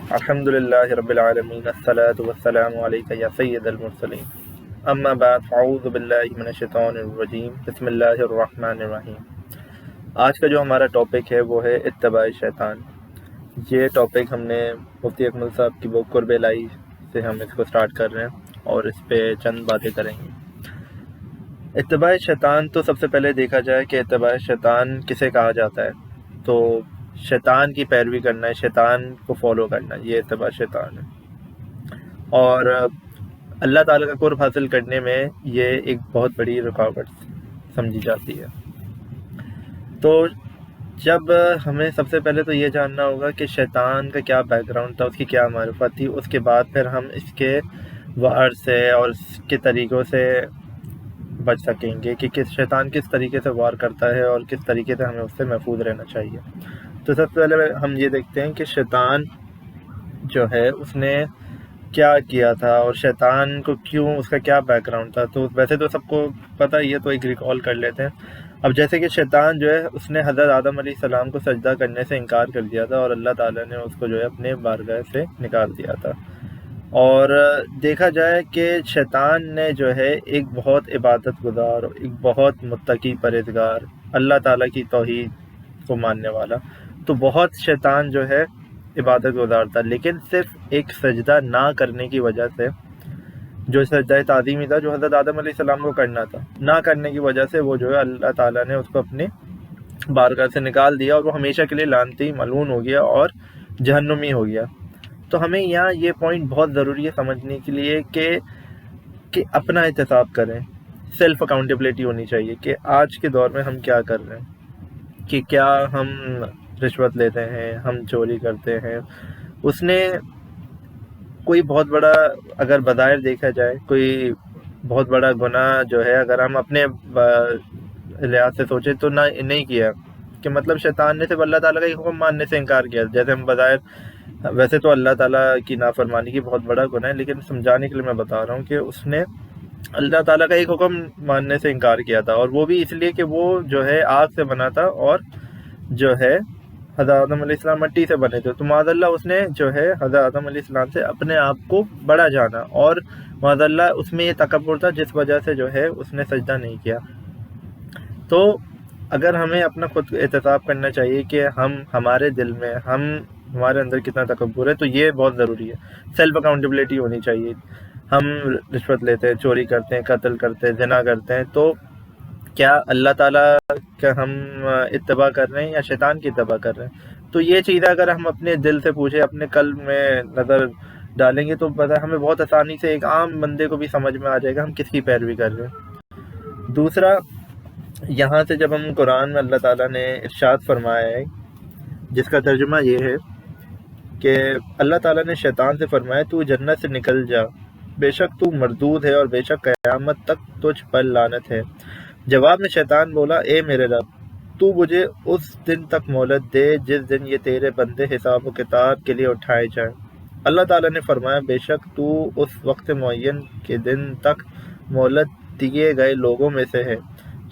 الحمدللہ رب العالمین الصلاۃ والسلام علیک یا سید المرسلین اما بعد فاعوذ باللہ من الشیطان الرجیم بسم اللہ الرحمن الرحیم۔ آج کا جو ہمارا ٹاپک ہے وہ ہے اتباع شیطان۔ یہ ٹاپک ہم نے مفتی اکمل صاحب کی بک قرب الہی سے ہم اس کو سٹارٹ کر رہے ہیں اور اس پہ چند باتیں کریں گے۔ اتباع شیطان، تو سب سے پہلے دیکھا جائے کہ اتباع شیطان کسے کہا جاتا ہے، تو شیطان کی پیروی کرنا ہے، شیطان کو فالو کرنا، یہ اتباع شیطان ہے۔ اور اللہ تعالیٰ کا قرب حاصل کرنے میں یہ ایک بہت بڑی رکاوٹ سمجھی جاتی ہے۔ تو جب ہمیں سب سے پہلے تو یہ جاننا ہوگا کہ شیطان کا کیا بیک گراؤنڈ تھا، اس کی کیا معرفت تھی، اس کے بعد پھر ہم اس کے وار سے اور اس کے طریقوں سے بچ سکیں گے کہ شیطان کس طریقے سے وار کرتا ہے اور کس طریقے سے ہمیں اس سے محفوظ رہنا چاہیے۔ تو سب سے پہلے ہم یہ دیکھتے ہیں کہ شیطان جو ہے اس نے کیا کیا تھا اور شیطان کو کیوں، اس کا کیا بیک گراؤنڈ تھا۔ تو ویسے تو سب کو پتہ ہی ہے، تو ایک ریکال کر لیتے ہیں۔ اب جیسے کہ شیطان جو ہے اس نے حضرت آدم علیہ السلام کو سجدہ کرنے سے انکار کر دیا تھا اور اللہ تعالیٰ نے اس کو جو ہے اپنے بارگاہ سے نکال دیا تھا۔ اور دیکھا جائے کہ شیطان نے جو ہے ایک بہت عبادت گزار، ایک بہت متقی پرہیزگار، اللہ تعالیٰ کی توحید کو ماننے والا، تو بہت شیطان جو ہے عبادت گزار تھا، لیکن صرف ایک سجدہ نہ کرنے کی وجہ سے، جو سجدہ تعظیمی تھا جو حضرت آدم علیہ السلام کو کرنا تھا، نہ کرنے کی وجہ سے وہ جو ہے اللہ تعالیٰ نے اس کو اپنے بارگاہ سے نکال دیا اور وہ ہمیشہ کے لیے لعنتی ملعون ہو گیا اور جہنمی ہو گیا۔ تو ہمیں یہاں یہ پوائنٹ بہت ضروری ہے سمجھنے کے لیے کہ اپنا احتساب کریں، سیلف اکاؤنٹیبلٹی ہونی چاہیے کہ آج کے دور میں ہم کیا کر رہے ہیں، کہ کیا ہم رشوت لیتے ہیں، ہم چوری کرتے ہیں۔ اس نے کوئی بہت بڑا، اگر بظاہر دیکھا جائے کوئی بہت بڑا گناہ جو ہے، اگر ہم اپنے لحاظ سے سوچیں تو نہیں کیا، کہ مطلب شیطان نے صرف اللہ تعالیٰ کا حکم ماننے سے انکار کیا۔ جیسے ہم بظاہر، ویسے تو اللہ تعالیٰ کی نافرمانی کی بہت بڑا گناہ ہے، لیکن سمجھانے کے لیے میں بتا رہا ہوں کہ اس نے اللہ تعالیٰ کا ایک حکم ماننے سے انکار کیا تھا، اور وہ بھی اس لیے کہ وہ جو ہے آگ سے بنا تھا اور جو ہے حضرت آدم علیہ السلام مٹی سے بنے تھے۔ تو معاذ اللہ اس نے جو ہے حضرت آدم علیہ السلام سے اپنے آپ کو بڑا جانا، اور معاذ اللہ اس میں یہ تکبر تھا جس وجہ سے جو ہے اس نے سجدہ نہیں کیا۔ تو اگر ہمیں اپنا خود احتساب کرنا چاہیے کہ ہمارے دل میں ہمارے اندر کتنا تکبر ہے، تو یہ بہت ضروری ہے، سیلف اکاؤنٹیبلٹی ہونی چاہیے۔ ہم رشوت لیتے ہیں، چوری کرتے ہیں، قتل کرتے ہیں، زنا کرتے ہیں، تو کیا اللہ تعالیٰ کا ہم اتباع کر رہے ہیں یا شیطان کی اتباع کر رہے ہیں؟ تو یہ چیزیں اگر ہم اپنے دل سے پوچھیں، اپنے قلب میں نظر ڈالیں گے، تو پتہ ہمیں بہت آسانی سے ایک عام بندے کو بھی سمجھ میں آ جائے گا ہم کس کی پیروی کر رہے ہیں۔ دوسرا، یہاں سے جب ہم قرآن میں اللہ تعالیٰ نے ارشاد فرمایا ہے، جس کا ترجمہ یہ ہے کہ اللہ تعالیٰ نے شیطان سے فرمایا تو جنت سے نکل جا، بے شک تو مردود ہے اور بے شک قیامت تک تجھ پر لعنت ہے۔ جواب میں شیطان بولا، اے میرے رب، تو مجھے اس دن تک مہلت دے جس دن یہ تیرے بندے حساب و کتاب کے لیے اٹھائے جائیں۔ اللہ تعالیٰ نے فرمایا، بے شک تو اس وقت معین کے دن تک مہلت دیے گئے لوگوں میں سے ہے۔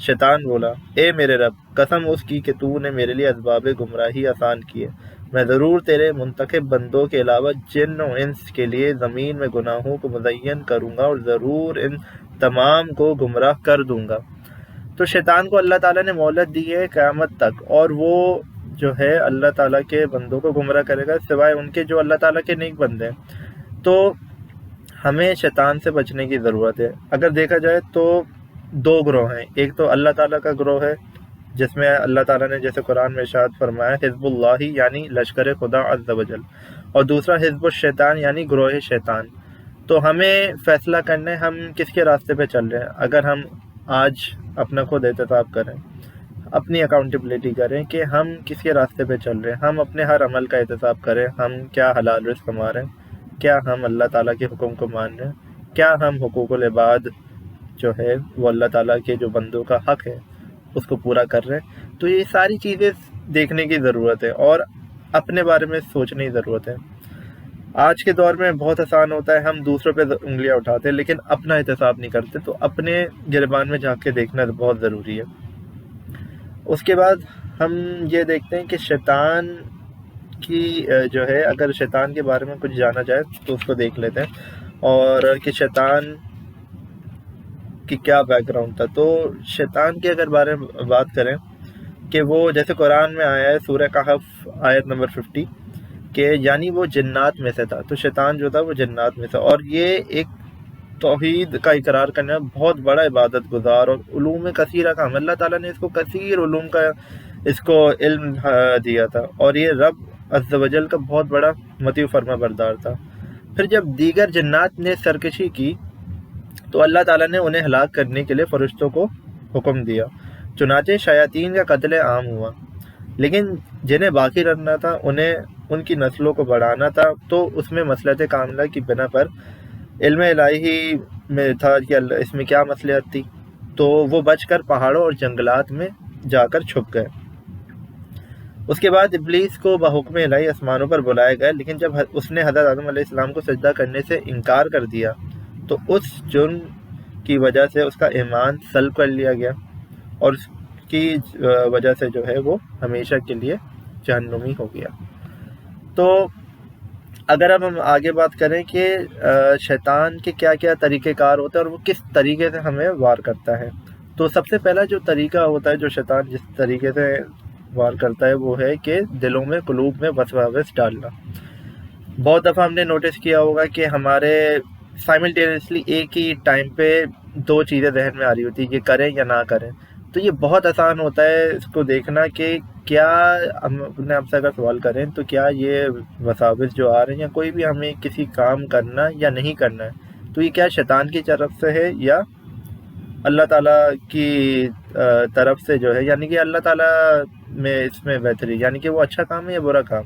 شیطان بولا، اے میرے رب، قسم اس کی کہ تو نے میرے لیے اسباب گمراہی آسان کیے، میں ضرور تیرے منتخب بندوں کے علاوہ جن و انس کے لیے زمین میں گناہوں کو مزین کروں گا اور ضرور ان تمام کو گمراہ کر دوں گا۔ تو شیطان کو اللہ تعالیٰ نے مہلت دی ہے قیامت تک، اور وہ جو ہے اللہ تعالیٰ کے بندوں کو گمراہ کرے گا سوائے ان کے جو اللہ تعالیٰ کے نیک بندے ہیں۔ تو ہمیں شیطان سے بچنے کی ضرورت ہے۔ اگر دیکھا جائے تو دو گروہ ہیں، ایک تو اللہ تعالیٰ کا گروہ ہے جس میں اللہ تعالیٰ نے جیسے قرآن میں ارشاد فرمایا حزب اللہ یعنی لشکر خدا عز و جل، اور دوسرا حزب الشیطان یعنی گروہ شیطان۔ تو ہمیں فیصلہ کرنا ہے ہم کس کے راستے پہ چل رہے ہیں۔ اگر ہم آج اپنا خود احتساب کریں، اپنی اکاؤنٹیبلٹی کریں کہ ہم کس کے راستے پہ چل رہے ہیں، ہم اپنے ہر عمل کا احتساب کریں، ہم کیا حلال رزق کما رہے ہیں، کیا ہم اللہ تعالیٰ کے حکم کو مان رہے ہیں، کیا ہم حقوق العباد جو ہے وہ اللہ تعالیٰ کے جو بندوں کا حق ہے اس کو پورا کر رہے ہیں۔ تو یہ ساری چیزیں دیکھنے کی ضرورت ہے اور اپنے بارے میں سوچنے کی ضرورت ہے۔ آج کے دور میں بہت آسان ہوتا ہے، ہم دوسروں پہ انگلیاں اٹھاتے ہیں لیکن اپنا احتساب نہیں کرتے، تو اپنے گریبان میں جھانک کے دیکھنا بہت ضروری ہے۔ اس کے بعد ہم یہ دیکھتے ہیں کہ شیطان کی جو ہے اگر شیطان کے بارے میں کچھ جانا جائے تو اس کو دیکھ لیتے ہیں، اور کہ شیطان کی کیا بیک گراؤنڈ تھا۔ تو شیطان کے اگر بارے میں بات کریں کہ وہ جیسے قرآن میں آیا ہے سورہ کہف آیت نمبر 50 کہ یعنی وہ جنات میں سے تھا، تو شیطان جو تھا وہ جنات میں تھا، اور یہ ایک توحید کا اقرار کرنا بہت بڑا عبادت گزار اور علوم کثیرہ کا ہم، اللہ تعالیٰ نے اس کو کثیر علوم کا اس کو علم دیا تھا، اور یہ رب عز و جل کا بہت بڑا مطیع فرما بردار تھا۔ پھر جب دیگر جنات نے سرکشی کی تو اللہ تعالیٰ نے انہیں ہلاک کرنے کے لیے فرشتوں کو حکم دیا، چنانچہ شیاطین کا قتل عام ہوا، لیکن جنہیں باقی رکھنا تھا، انہیں ان کی نسلوں کو بڑھانا تھا، تو اس میں مصلحت کاملہ کی بنا پر علم الہی میں تھا کہ اس میں کیا مصلحت تھی، تو وہ بچ کر پہاڑوں اور جنگلات میں جا کر چھپ گئے۔ اس کے بعد ابلیس کو بحکم الہی آسمانوں پر بلایا گیا، لیکن جب اس نے حضرت آدم علیہ السلام کو سجدہ کرنے سے انکار کر دیا تو اس جرم کی وجہ سے اس کا ایمان سلب کر لیا گیا، اور اس کی وجہ سے جو ہے وہ ہمیشہ کے لیے جہنمی ہو گیا۔ تو اگر اب ہم آگے بات کریں کہ شیطان کے کیا کیا طریقہ کار ہوتا ہے اور وہ کس طریقے سے ہمیں وار کرتا ہے، تو سب سے پہلا جو طریقہ ہوتا ہے جو شیطان جس طریقے سے وار کرتا ہے وہ ہے کہ دلوں میں قلوب میں وسواس ڈالنا۔ بہت دفعہ ہم نے نوٹس کیا ہوگا کہ ہمارے سائملٹینیسلی ایک ہی ٹائم پہ دو چیزیں ذہن میں آ رہی ہوتی ہیں، یہ کریں یا نہ کریں، تو یہ بہت آسان ہوتا ہے اس کو دیکھنا کہ کیا ہم اپنے آپ سے اگر سوال کریں تو کیا یہ وساوس جو آ رہے ہیں یا کوئی بھی ہمیں کسی کام کرنا یا نہیں کرنا ہے تو یہ کیا شیطان کی طرف سے ہے یا اللہ تعالیٰ کی طرف سے جو ہے، یعنی کہ اللہ تعالیٰ میں اس میں بہتری، یعنی کہ وہ اچھا کام ہے یا برا کام۔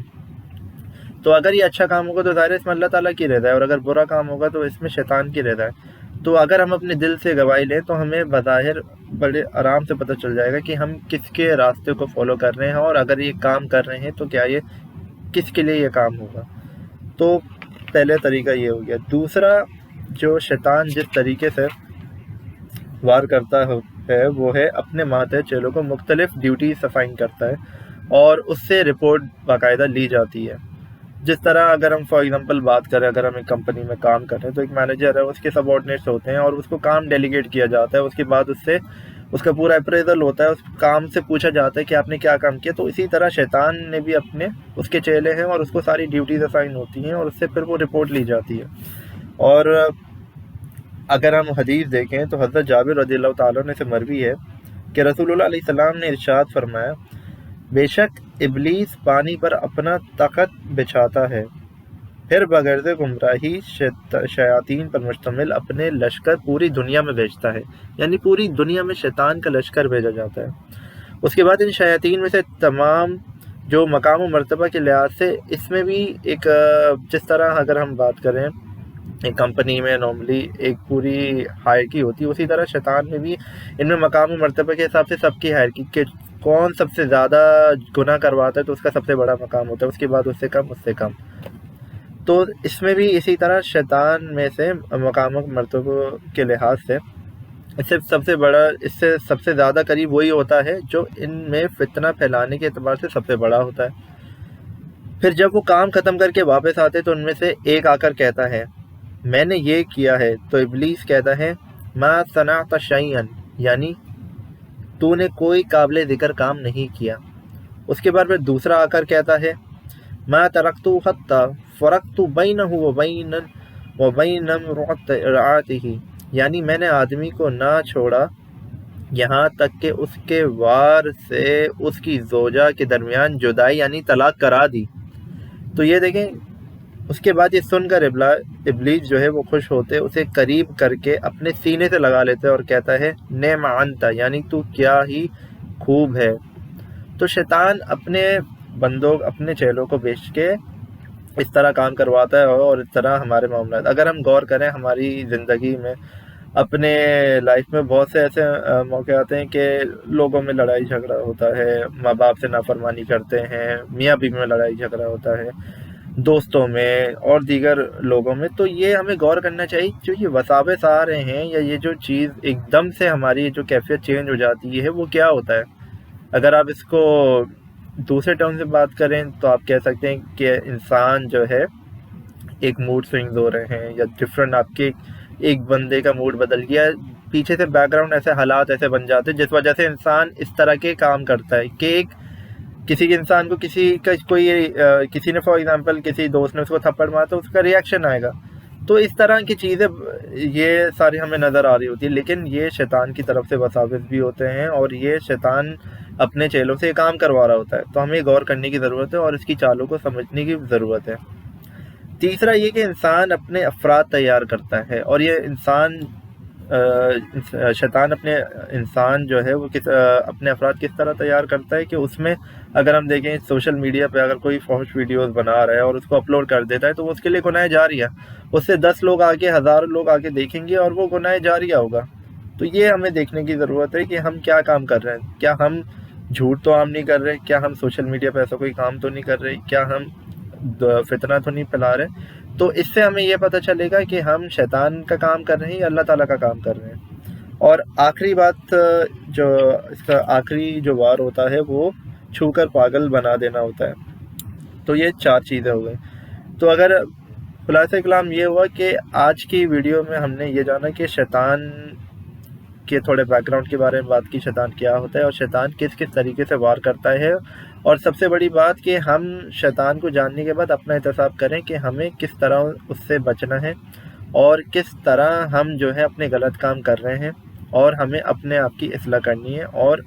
تو اگر یہ اچھا کام ہوگا تو ظاہر ہے اس میں اللہ تعالیٰ کی رضا ہے، اور اگر برا کام ہوگا تو اس میں شیطان کی رضا ہے۔ تو اگر ہم اپنے دل سے گواہی لیں تو ہمیں بظاہر بڑے آرام سے پتہ چل جائے گا کہ ہم کس کے راستے کو فالو کر رہے ہیں، اور اگر یہ کام کر رہے ہیں تو کیا یہ کس کے لیے یہ کام ہوگا۔ تو پہلے طریقہ یہ ہو گیا۔ دوسرا جو شیطان جس طریقے سے وار کرتا ہے وہ ہے اپنے ماتحت چیلوں کو مختلف ڈیوٹیز اسائن کرتا ہے، اور اس سے رپورٹ باقاعدہ لی جاتی ہے۔ جس طرح اگر ہم فار ایگزامپل بات کریں، اگر ہم ایک کمپنی میں کام کر رہے ہیں تو ایک مینیجر ہے، اس کے سب آرڈینیٹس ہوتے ہیں اور اس کو کام ڈیلیگیٹ کیا جاتا ہے، اس کے بعد اس سے اس کا پورا اپریزل ہوتا ہے، اس کام سے پوچھا جاتا ہے کہ آپ نے کیا کام کیا۔ تو اسی طرح شیطان نے بھی اپنے اس کے چیلے ہیں اور اس کو ساری ڈیوٹیز اسائن ہوتی ہیں، اور اس سے پھر وہ رپورٹ لی جاتی ہے۔ اور اگر ہم حدیث دیکھیں تو حضرت جابر رضی اللہ تعالیٰ عنہ سے مروی ہے کہ رسول اللہ علیہ السلام نے ارشاد فرمایا، بے شک ابلیس پانی پر اپنا تخت بچھاتا ہے، پھر بغرض گمراہی شیاطین پر مشتمل اپنے لشکر پوری دنیا میں بھیجتا ہے، یعنی پوری دنیا میں شیطان کا لشکر بھیجا جاتا ہے۔ اس کے بعد ان شیاطین میں سے تمام جو مقام و مرتبہ کے لحاظ سے اس میں بھی ایک جس طرح اگر ہم بات کریں ایک کمپنی میں نارملی ایک پوری ہائرکی ہوتی ہے، اسی طرح شیطان میں بھی ان میں مقام و مرتبہ کے حساب سے سب کی ہائرکی کہ کون سب سے زیادہ گناہ کرواتا ہے تو اس کا سب سے بڑا مقام ہوتا ہے، اس کے بعد اس سے کم۔ تو اس میں بھی اسی طرح شیطان میں سے مقام و مرتبہ کے لحاظ سے اس سے سب سے زیادہ قریب وہی ہوتا ہے جو ان میں فتنہ پھیلانے کے اعتبار سے سب سے بڑا ہوتا ہے۔ پھر جب وہ کام ختم کر کے واپس آتے تو ان میں سے ایک آ کر کہتا ہے، میں نے یہ کیا ہے، تو ابلیس کہتا ہے، ما صنعت شیئا، یعنی تو نے کوئی قابل ذکر کام نہیں کیا۔ اس کے بعد پھر دوسرا آ کر کہتا ہے، ما ترکت حتی فرقت بینہ وبین امرأتہ، یعنی میں نے آدمی کو نہ چھوڑا یہاں تک کہ اس کے وار سے اس کی زوجہ کے درمیان جدائی یعنی طلاق کرا دی۔ تو یہ دیکھیں، اس کے بعد یہ سن کر ابلیس جو ہے وہ خوش ہوتے، اسے قریب کر کے اپنے سینے سے لگا لیتے اور کہتا ہے، نعم انت، یعنی تو کیا ہی خوب ہے۔ تو شیطان اپنے بندوں اپنے چیلوں کو بیچ کے اس طرح کام کرواتا ہے، اور اس طرح ہمارے معاملات اگر ہم غور کریں ہماری زندگی میں اپنے لائف میں بہت سے ایسے موقع آتے ہیں کہ لوگوں میں لڑائی جھگڑا ہوتا ہے، ماں باپ سے نافرمانی کرتے ہیں، میاں بیوی میں لڑائی جھگڑا ہوتا ہے، دوستوں میں اور دیگر لوگوں میں۔ تو یہ ہمیں غور کرنا چاہیے، جو یہ وساوس آ رہے ہیں یا یہ جو چیز ایک دم سے ہماری جو کیفیت چینج ہو جاتی ہے وہ کیا ہوتا ہے۔ اگر آپ اس کو دوسرے ٹرم سے بات کریں تو آپ کہہ سکتے ہیں کہ انسان جو ہے ایک موڈ سوئنگز ہو رہے ہیں یا ڈفرینٹ آپ کے ایک بندے کا موڈ بدل گیا، پیچھے سے بیک گراؤنڈ ایسے حالات ایسے بن جاتے ہیں جس وجہ سے انسان اس طرح کے کام کرتا ہے کہ ایک کسی انسان کو کسی نے فار ایگزامپل کسی دوست نے اس کو تھپڑ مارا تو اس کا ریئیکشن آئے گا. تو اس طرح کی چیزیں یہ ساری ہمیں نظر آ رہی ہوتی ہے، لیکن یہ شیطان کی طرف سے وساوس بھی ہوتے ہیں اور یہ شیطان اپنے چیلوں سے یہ کام کروا رہا ہوتا ہے. تو ہمیں غور کرنے کی ضرورت ہے اور اس کی چالوں کو سمجھنے کی ضرورت ہے. تیسرا یہ کہ انسان اپنے افراد تیار کرتا ہے، اور یہ شیطان اپنے انسان جو ہے وہ اپنے افراد کس طرح تیار کرتا ہے کہ اس میں اگر ہم دیکھیں سوشل میڈیا پہ اگر کوئی فحش ویڈیوز بنا رہا ہے اور اس کو اپلوڈ کر دیتا ہے تو وہ اس کے لیے گناہ جاریہ ہے. اس سے 10 لوگ آگے 1000 لوگ آگے دیکھیں گے اور وہ گناہ جاریہ ہوگا. تو یہ ہمیں دیکھنے کی ضرورت ہے کہ ہم کیا کام کر رہے ہیں. کیا ہم جھوٹ تو عام نہیں کر رہے؟ کیا ہم سوشل میڈیا پہ ایسا کوئی کام تو نہیں کر رہے؟ کیا ہم فتنہ تو نہیں پھیلا رہے؟ تو اس سے ہمیں یہ پتہ چلے گا کہ ہم شیطان کا کام کر رہے ہیں یا اللہ تعالیٰ کا کام کر رہے ہیں. اور آخری بات جو اس کا آخری جو وار ہوتا ہے وہ چھو کر پاگل بنا دینا ہوتا ہے. تو یہ 4 چیزیں ہو گئی. تو اگر خلاصہ کلام یہ ہوا کہ آج کی ویڈیو میں ہم نے یہ جانا کہ شیطان کے تھوڑے بیک گراؤنڈ کے بارے میں بات کی، شیطان کیا ہوتا ہے اور شیطان کس کس طریقے سے وار کرتا ہے، اور سب سے بڑی بات کہ ہم شیطان کو جاننے کے بعد اپنا احتساب کریں کہ ہمیں کس طرح اس سے بچنا ہے اور کس طرح ہم جو ہے اپنے غلط کام کر رہے ہیں اور ہمیں اپنے آپ کی اصلاح کرنی ہے. اور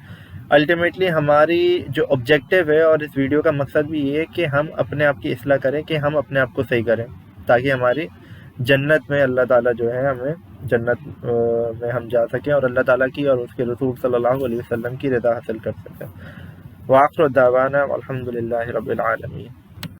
الٹیمیٹلی ہماری جو آبجیکٹیو ہے اور اس ویڈیو کا مقصد بھی یہ ہے کہ ہم اپنے آپ کی اصلاح کریں، کہ ہم اپنے آپ کو صحیح کریں تاکہ ہماری جنت میں اللہ تعالیٰ جو ہے ہمیں جنت میں ہم جا سکیں اور اللہ تعالیٰ کی اور اس کے رسول صلی اللہ علیہ وسلم کی رضا حاصل کر سکیں. وآخر دعوانا والحمد للہ رب العالمین.